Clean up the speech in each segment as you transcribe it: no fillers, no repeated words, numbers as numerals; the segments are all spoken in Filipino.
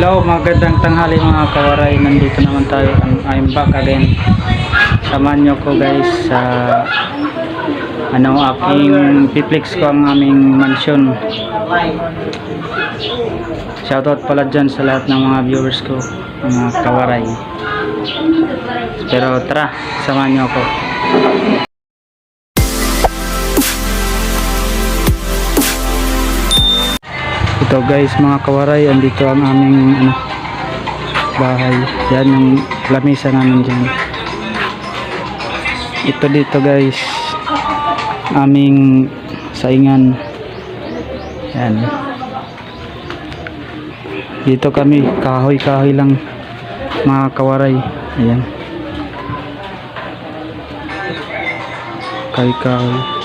Hello, magandang tanghali mga kawaray. Nandito naman tayo. I'm back again. Samahan nyo ko guys sa aking piplex ko ang aming mansyon. Shoutout pala dyan sa lahat ng mga viewers ko, mga kawaray. Pero tara, samahan nyo ako. Ito guys mga kawaray, andito ang aming bahay. Yan yung lamesa namin dyan. Ito dito guys, aming saingan. Yan. Dito kami, kahoy-kahoy lang mga kawaray. Ayan. Kahoy-kahoy.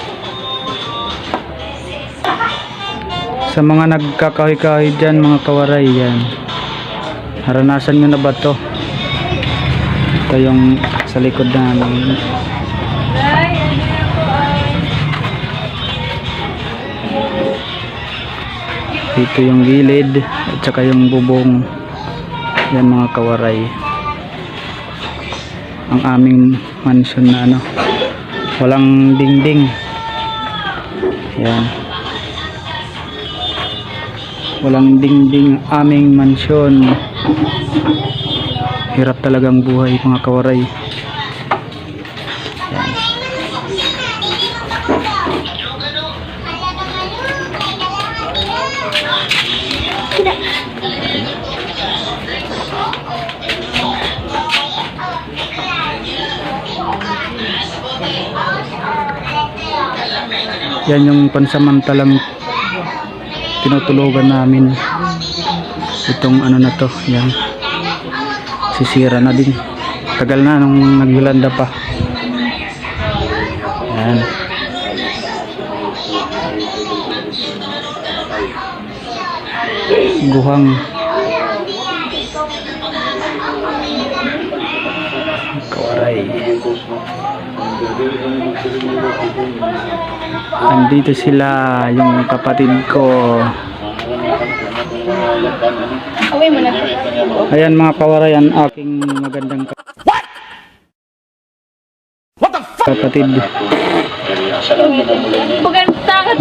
Sa mga nagkakahoy-kahoy dyan mga kawaray, yan, naranasan nyo na ba to? Ito yung sa likod namin. Dito yung gilid at saka yung bubong. Yan mga kawaray, ang aming mansion na walang dingding. Yan, walang dingding aming mansyon. Hirap talagang buhay mga kawaray. Yan. Yan yung pansamantalang tinutulugan namin. Itong na to, yan, sisira na din, tagal na nung naghilanda pa. Yan, guhang kawaray. Andito sila, yung kapatid ko. Ayan mga kawaray, ang aking magandang kapatid.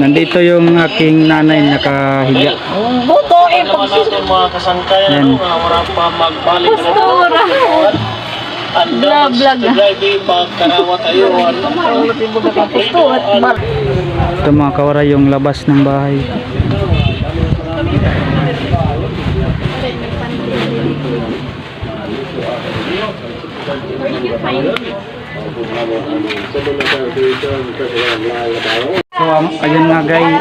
Nandito yung aking nanay nakahiga. Mga kasangkayan, wala pa magbalik na ito mga kawaray, yung labas ng bahay. So ayun nga guys,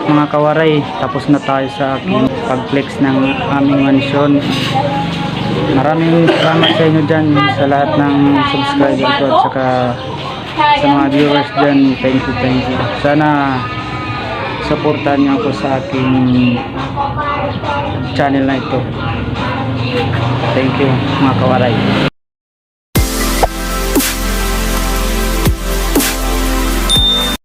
mga kawaray, tapos na tayo sa aking pag-flex ng aming mansyon. Maraming salamat sa inyo dyan, sa lahat ng subscriber ko at saka sa mga viewers dyan. Thank you. Sana supportan niyo ako sa aking channel na ito. Thank you mga kawaray.